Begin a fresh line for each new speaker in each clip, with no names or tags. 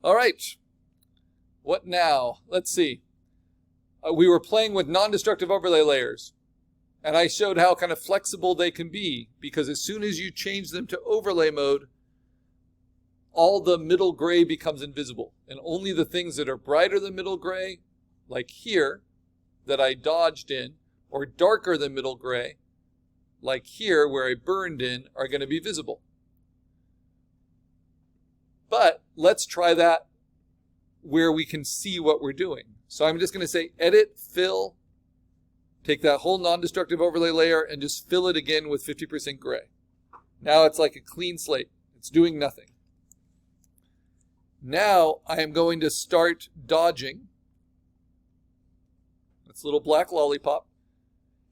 All right. What now? Let's see. We were playing with non-destructive overlay layers, and I showed how kind of flexible they can be, because as soon as you change them to overlay mode, all the middle gray becomes invisible, and only the things that are brighter than middle gray, like here, that I dodged in, or darker than middle gray, like here where I burned in, are going to be visible. But let's try that where we can see what we're doing. So I'm just going to say edit, fill, take that whole non-destructive overlay layer and just fill it again with 50% gray. Now it's like a clean slate. It's doing nothing. Now I am going to start dodging. That's a little black lollipop.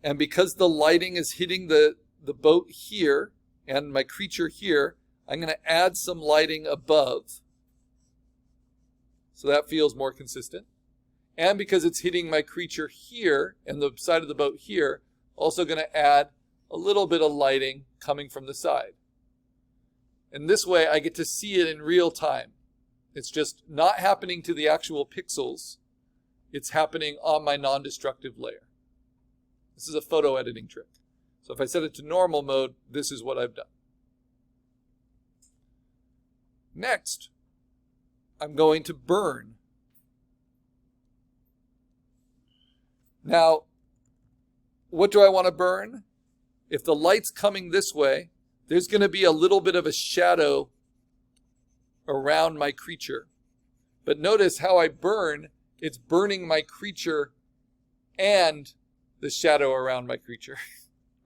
And because the lighting is hitting the boat here and my creature here, I'm going to add some lighting above. So that feels more consistent. And because it's hitting my creature here and the side of the boat here, also going to add a little bit of lighting coming from the side. And this way I get to see it in real time. It's just not happening to the actual pixels. It's happening on my non-destructive layer. This is a photo editing trick. So if I set it to normal mode, this is what I've done. Next, I'm going to burn. Now, what do I want to burn? If the light's coming this way, there's going to be a little bit of a shadow around my creature. But notice how I burn, it's burning my creature and the shadow around my creature,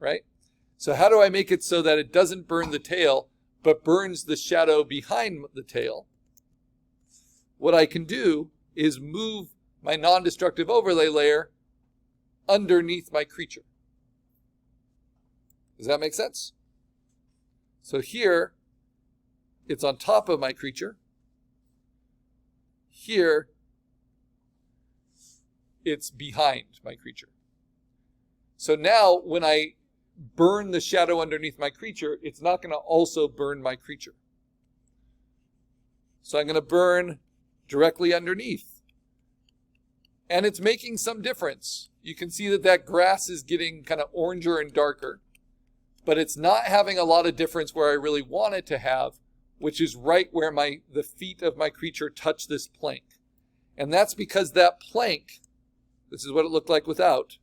right? So how do I make it so that it doesn't burn the tail, but burns the shadow behind the tail? What I can do is move my non-destructive overlay layer underneath my creature. Does that make sense? So here, it's on top of my creature. Here, it's behind my creature. So now, when I burn the shadow underneath my creature, it's not going to also burn my creature. So I'm going to burn directly underneath. And it's making some difference. You can see that that grass is getting kind of oranger and darker. But it's not having a lot of difference where I really want it to have, which is right where the feet of my creature touch this plank. And that's because that plank, this is what it looked like without,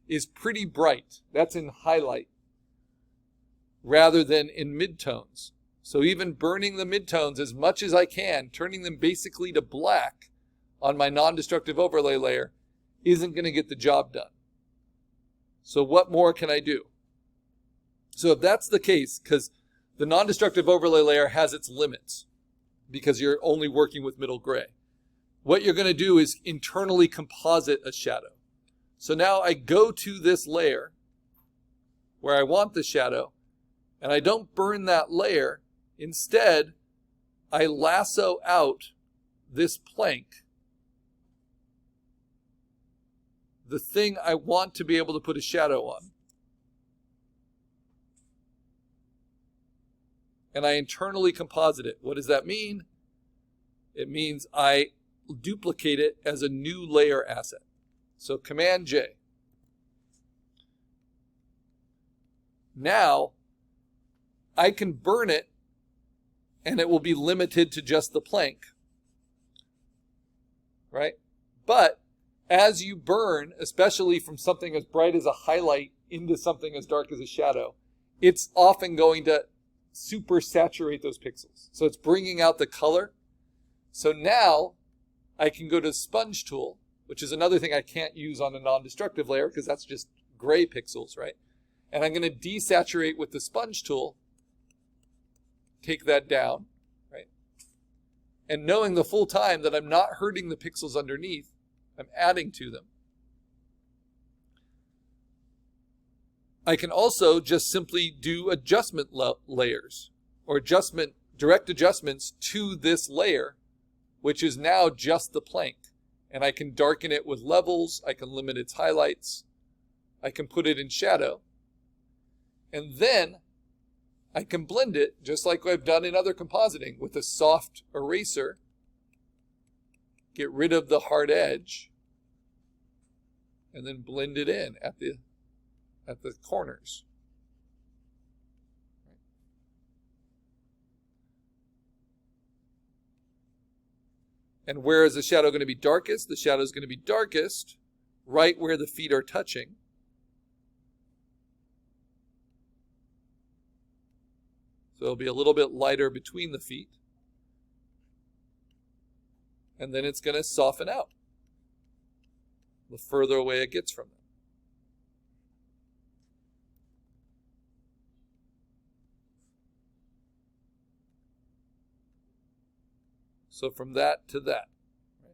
is pretty bright. That's in highlight rather than in midtones. So even burning the midtones as much as I can, turning them basically to black on my non-destructive overlay layer, isn't going to get the job done. So what more can I do? So if that's the case, because the non-destructive overlay layer has its limits, because you're only working with middle gray, what you're going to do is internally composite a shadow. So now I go to this layer where I want the shadow, and I don't burn that layer. Instead, I lasso out this plank, the thing I want to be able to put a shadow on. And I internally composite it. What does that mean? It means I duplicate it as a new layer asset. So Command J. Now, I can burn it, and it will be limited to just the plank. Right? But as you burn, especially from something as bright as a highlight into something as dark as a shadow, it's often going to super saturate those pixels. So it's bringing out the color. So now I can go to Sponge Tool, which is another thing I can't use on a non-destructive layer because that's just gray pixels, right? And I'm going to desaturate with the Sponge Tool, take that down, right? And knowing the full time that I'm not hurting the pixels underneath, I'm adding to them. I can also just simply do adjustment layers or direct adjustments to this layer, which is now just the plank. And I can darken it with levels. I can limit its highlights. I can put it in shadow. And then I can blend it just like I've done in other compositing with a soft eraser get rid of the hard edge, and then blend it in at the corners. And where is the shadow going to be darkest? The shadow is going to be darkest right where the feet are touching. So it'll be a little bit lighter between the feet. And then it's going to soften out the further away it gets from them. So from that to that. Right?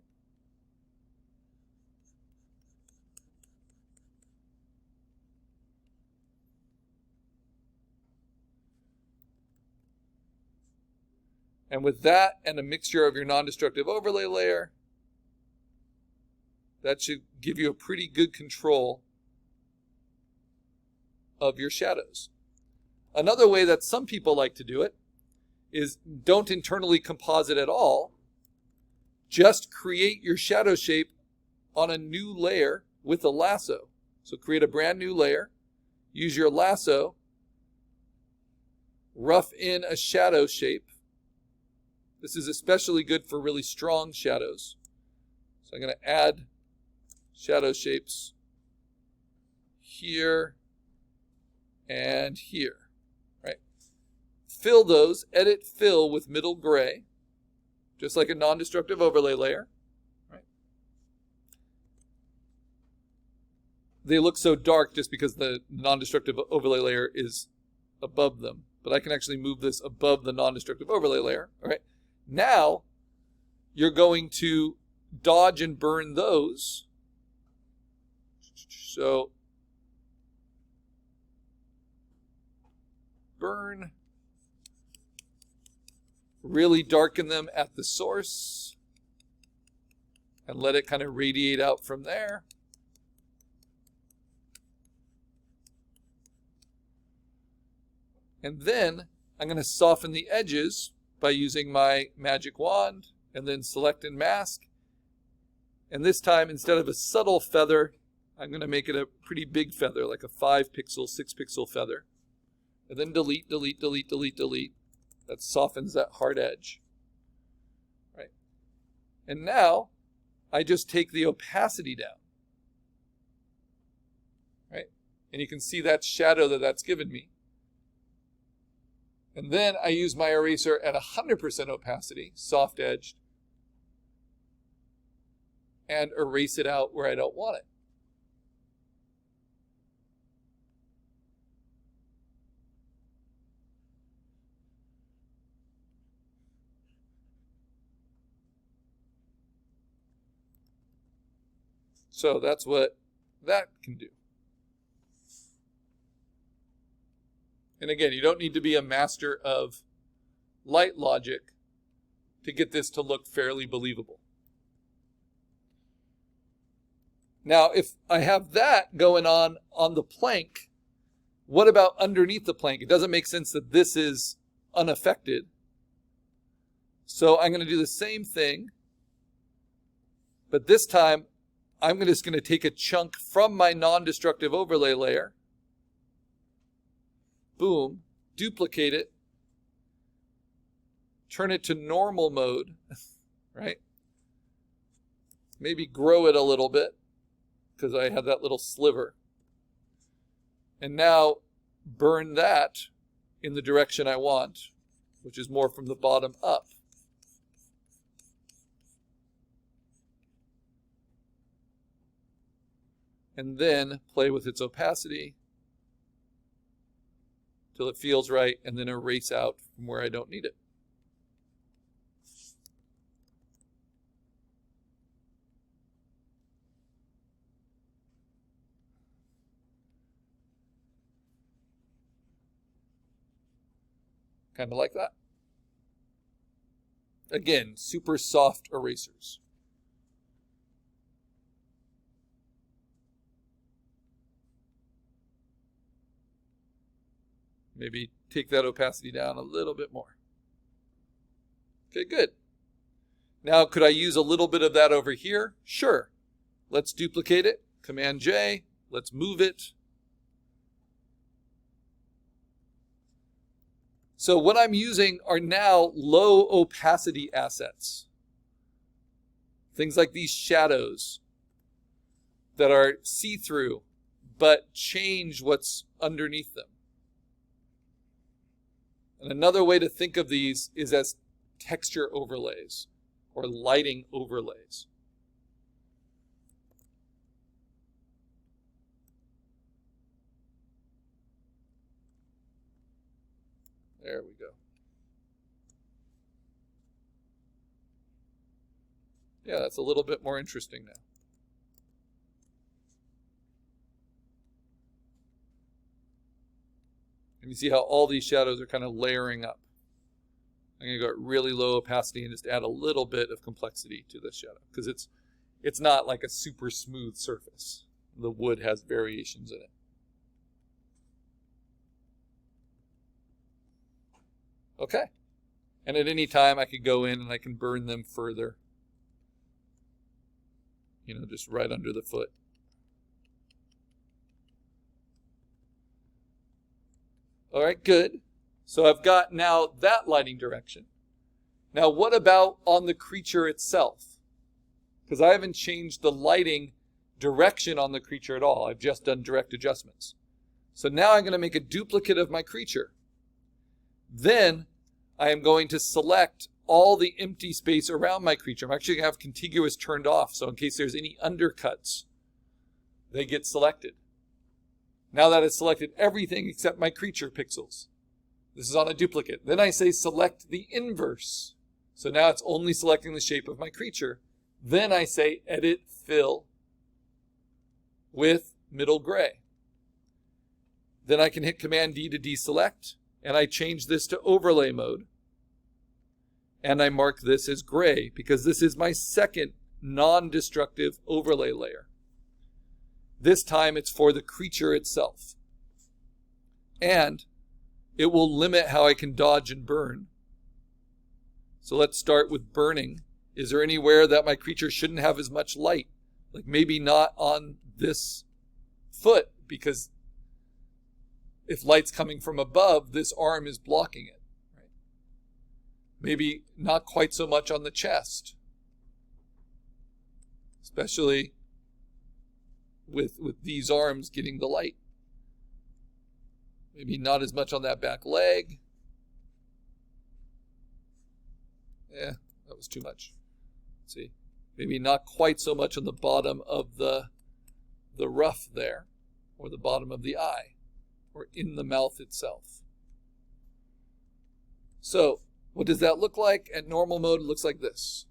And with that and a mixture of your non-destructive overlay layer, that should give you a pretty good control of your shadows. Another way that some people like to do it is don't internally composite at all. Just create your shadow shape on a new layer with a lasso. So create a brand new layer, use your lasso, rough in a shadow shape. This is especially good for really strong shadows. So I'm going to add shadow shapes here and here. Fill those, edit fill with middle gray, just like a non-destructive overlay layer. Right? They look so dark just because the non-destructive overlay layer is above them, but I can actually move this above the non-destructive overlay layer. All right. Now you're going to dodge and burn those. So burn. Really darken them at the source and let it kind of radiate out from there. And then I'm going to soften the edges by using my magic wand and then select and mask. And this time, instead of a subtle feather, I'm going to make it a pretty big feather, like a 5 pixel, 6 pixel feather. And then delete, delete, delete, delete, delete. That softens that hard edge. Right? And now I just take the opacity down. Right? And you can see that shadow that's given me. And then I use my eraser at 100% opacity, soft edged, and erase it out where I don't want it. So that's what that can do. And again, you don't need to be a master of light logic to get this to look fairly believable. Now, if I have that going on the plank, what about underneath the plank? It doesn't make sense that this is unaffected. So I'm going to do the same thing, but this time I'm just going to take a chunk from my non-destructive overlay layer, boom, duplicate it, turn it to normal mode, right? Maybe grow it a little bit because I have that little sliver. And now burn that in the direction I want, which is more from the bottom up. And then play with its opacity till it feels right, and then erase out from where I don't need it. Kind of like that. Again, super soft erasers. Maybe take that opacity down a little bit more. Okay, good. Now, could I use a little bit of that over here? Sure. Let's duplicate it. Command J. Let's move it. So what I'm using are now low opacity assets. Things like these shadows that are see-through but change what's underneath them. And another way to think of these is as texture overlays or lighting overlays. There we go. Yeah, that's a little bit more interesting now. And you see how all these shadows are kind of layering up. I'm going to go at really low opacity and just add a little bit of complexity to this shadow because it's not like a super smooth surface. The wood has variations in it. Okay. And at any time I could go in and I can burn them further. You know, just right under the foot. All right, good. So I've got now that lighting direction. Now what about on the creature itself? Because I haven't changed the lighting direction on the creature at all. I've just done direct adjustments. So now I'm going to make a duplicate of my creature. Then I am going to select all the empty space around my creature. I'm actually going to have contiguous turned off, so in case there's any undercuts, they get selected. Now that it's selected everything except my creature pixels. This is on a duplicate. Then I say select the inverse. So now it's only selecting the shape of my creature. Then I say edit fill with middle gray. Then I can hit Command D to deselect, and I change this to overlay mode. And I mark this as gray because this is my second non-destructive overlay layer. This time it's for the creature itself. And it will limit how I can dodge and burn. So let's start with burning. Is there anywhere that my creature shouldn't have as much light? Like maybe not on this foot, because if light's coming from above, this arm is blocking it. Right? Maybe not quite so much on the chest, especially with these arms getting the light. Maybe not as much on that back leg. Yeah, that was too much. Let's see. Maybe not quite so much on the bottom of the ruff there, or the bottom of the eye, or in the mouth itself. So, what does that look like? At normal mode, it looks like this.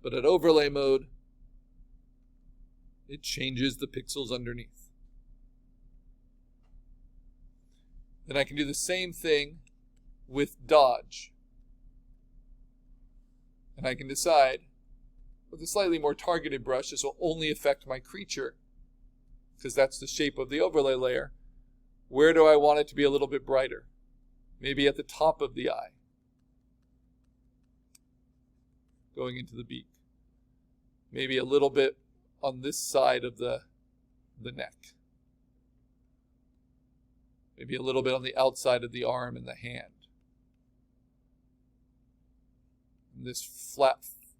But at overlay mode, it changes the pixels underneath. Then I can do the same thing with dodge. And I can decide, with a slightly more targeted brush, this will only affect my creature, because that's the shape of the overlay layer. Where do I want it to be a little bit brighter? Maybe at the top of the eye, going into the beak. Maybe a little bit on this side of the neck. Maybe a little bit on the outside of the arm and the hand. And this flat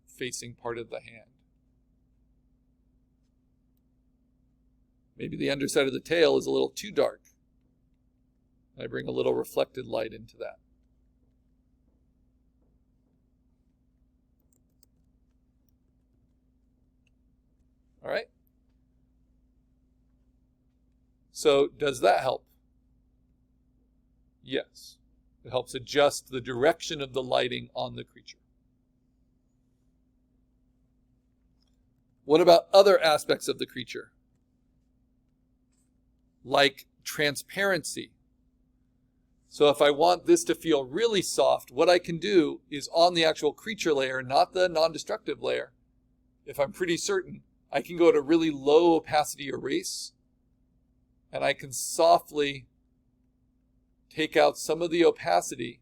facing part of the hand. Maybe the underside of the tail is a little too dark. I bring a little reflected light into that. All right. So does that help? Yes. It helps adjust the direction of the lighting on the creature. What about other aspects of the creature? Like transparency. So if I want this to feel really soft, what I can do is on the actual creature layer, not the non-destructive layer, if I'm pretty certain, I can go to really low opacity erase, and I can softly take out some of the opacity